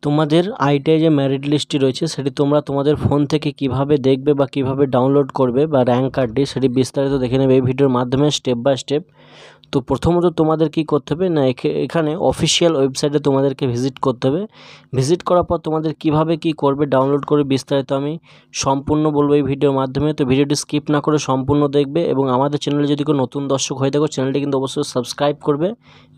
তোমাদের আইটিআই যে মেরিট লিস্টটি রয়েছে সেটি তোমরা তোমাদের ফোন থেকে কিভাবে দেখবে বা কিভাবে ডাউনলোড করবে বা র্যাঙ্ক কার্ডটি সেটি বিস্তারিত দেখে নেবে এই ভিডিওর মাধ্যমে স্টেপ বাই স্টেপ। তো প্রথমত তোমাদের কি করতে হবে না, এখানে অফিসিয়াল ওয়েবসাইটে তোমাদেরকে ভিজিট করতে হবে। ভিজিট করার পর তোমাদের কিভাবে কি করবে ডাউনলোড করে বিস্তারিত আমি সম্পূর্ণ বলবো এই ভিডিওর মাধ্যমে। তো ভিডিওটি স্কিপ না করে সম্পূর্ণ দেখবে এবং আমাদের চ্যানেলে যদি কোনো নতুন দর্শক হয়ে থাকো চ্যানেলটি কিন্তু অবশ্যই সাবস্ক্রাইব করবে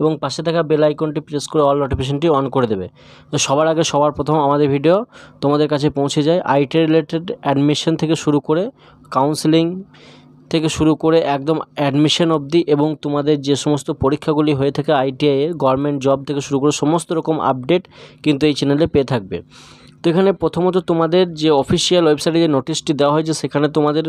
এবং পাশে থাকা বেল আইকনটি প্রেস করে অল নোটিফিকেশনটি অন করে দেবে। তো সবার আগে সবার প্রথম আমাদের ভিডিও তোমাদের কাছে পৌঁছে যায়। আইটি রিলেটেড অ্যাডমিশন থেকে শুরু করে কাউন্সেলিং থেকে শুরু করে একদম অ্যাডমিশন অবধি এবং তোমাদের যে সমস্ত পরীক্ষাগুলি হয়ে থাকে আইটিআইয়ের গভর্নমেন্ট জব থেকে শুরু করে সমস্ত রকম আপডেট কিন্তু এই চ্যানেলে পেয়ে থাকবে। তো এখানে প্রথমত তোমাদের যে অফিসিয়াল ওয়েবসাইটে যে নোটিশটি দেওয়া হয়েছে সেখানে তোমাদের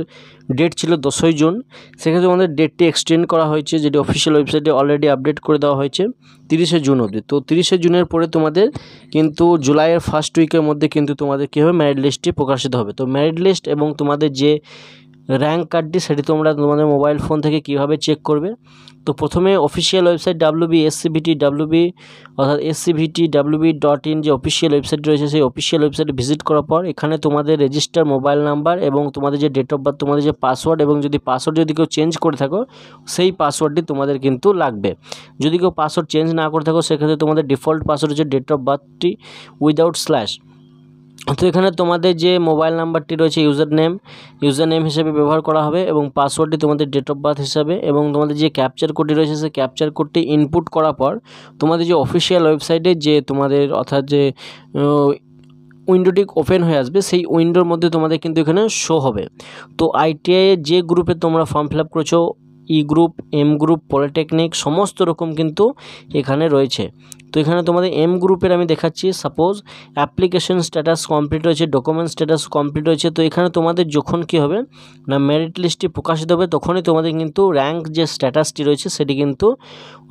ডেট ছিল 10ই জুন, সেখানে তোমাদের ডেটটি এক্সটেন্ড করা হয়েছে, যেটি অফিসিয়াল ওয়েবসাইটে অলরেডি আপডেট করে দেওয়া হয়েছে 30শে জুন অবধি। তো 30শে জুনের পরে তোমাদের কিন্তু জুলাইয়ের ফার্স্ট উইকের মধ্যে কিন্তু তোমাদের কী হবে, মেরিট লিস্টটি প্রকাশিত হবে। তো মেরিট লিস্ট এবং তোমাদের যে র্যাঙ্ক কার্ডটি সেটি তোমরা তোমাদের মোবাইল ফোন থেকে কিভাবে চেক করবে। তো প্রথমে অফিসিয়াল ওয়েবসাইট WBSCVT অর্থাৎ scvtwb.in যে অফিসিয়াল ওয়েবসাইট রয়েছে সেই অফিসিয়াল ওয়েবসাইটে ভিজিট করার পর এখানে তোমাদের রেজিস্টার মোবাইল নাম্বার এবং তোমাদের যে ডেট অফ বার্থ, তোমাদের যে পাসওয়ার্ড এবং যদি পাসওয়ার্ড যদি কেউ চেঞ্জ করে থাকো সেই পাসওয়ার্ডটি তোমাদের কিন্তু লাগবে। যদি কেউ পাসওয়ার্ড চেঞ্জ না করে থাকো সেক্ষেত্রে তোমাদের ডিফল্ট পাসওয়ার্ড হচ্ছে ডেট অফ বার্থটি উইদাউট স্ল্যাশ। তো এখানে তোমাদের যে মোবাইল নাম্বারটি রয়েছে ইউজার নেম হিসেবে ব্যবহার করা হবে এবং পাসওয়ার্ডটি তোমাদের ডেট অফ বার্থ হিসাবে এবং তোমাদের যে ক্যাপচার কোডটি রয়েছে সেই ক্যাপচার কোডটি ইনপুট করার পর তোমাদের যে অফিসিয়াল ওয়েবসাইটে যে তোমাদের অর্থাৎ যে উইন্ডোটি ওপেন হয়ে আসবে সেই উইন্ডোর মধ্যে তোমাদের কিন্তু এখানে শো হবে। তো আইটিআইয়ের যে গ্রুপে তোমরা ফর্ম ফিল আপ করেছো, ই গ্রুপ, এম গ্রুপ, পলিটেকনিক সমস্ত রকম কিন্তু এখানে রয়েছে। তো এখানে তোমাদের এম গ্রুপের আমি দেখাচ্ছি। সাপোজ অ্যাপ্লিকেশন স্ট্যাটাস কমপ্লিট রয়েছে, ডকুমেন্ট স্ট্যাটাস কমপ্লিট রয়েছে। তো এখানে তোমাদের যখন কি হবে না মেরিট লিস্টটি প্রকাশিত হবে তখনই তোমাদের কিন্তু র্যাঙ্ক যে স্ট্যাটাসটি রয়েছে সেটি কিন্তু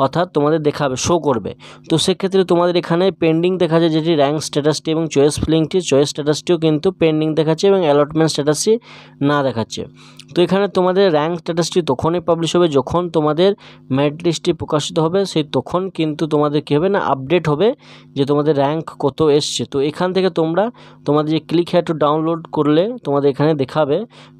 অর্থাৎ তোমাদের দেখাবে, শো করবে। তো সেক্ষেত্রে তোমাদের এখানে পেন্ডিং দেখা যায় যেটি র্যাঙ্ক স্ট্যাটাসটি এবং চয়েস ফিলিংটি, চয়েস স্ট্যাটাসটিও কিন্তু পেন্ডিং দেখাচ্ছে এবং অ্যালটমেন্ট স্ট্যাটাসটি না দেখাচ্ছে। তো এখানে তোমাদের র্যাঙ্ক স্ট্যাটাসটি তখনই পাবলিশ হবে যখন তোমাদের মেরিট লিস্টটি প্রকাশিত হবে, সেই তখন কিন্তু তোমাদের কী হবে না আপডেট হবে যে তোমাদের র্যাঙ্ক কত এসছে। তো এখান থেকে তোমরা তোমাদের যে ক্লিক হেয়ার টু ডাউনলোড করলে তোমাদের এখানে দেখাবে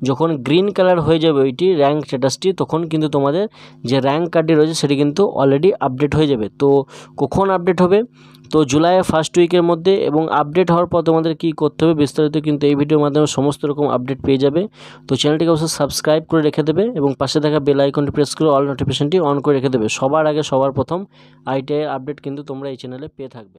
যখন গ্রিন কালার হয়ে যাবে ওইটি র্যাঙ্ক স্ট্যাটাসটি, তখন কিন্তু তোমাদের যে র্যাঙ্ক কার্ডটি রয়েছে সেটি কিন্তু অলরেডি আপডেট হয়ে যাবে। তো কখন আপডেট হবে? তো জুলাইয়ের ফার্স্ট উইকের মধ্যে। এবং আপডেট হওয়ার পর তোমাদের কী করতে হবে বিস্তারিত কিন্তু এই ভিডিওর মাধ্যমে সমস্ত রকম আপডেট পেয়ে যাবে। তো চ্যানেলটিকে অবশ্যই সাবস্ক্রাইব করে রেখে দেবে এবং পাশে থাকা বেল আইকনটি প্রেস করে অল নোটিফিকেশনটি অন করে রেখে দেবে। সবার আগে সবার প্রথম আইটিআই আপডেট কিন্তু তোমরা এই চ্যানেলে পেয়ে থাকবে।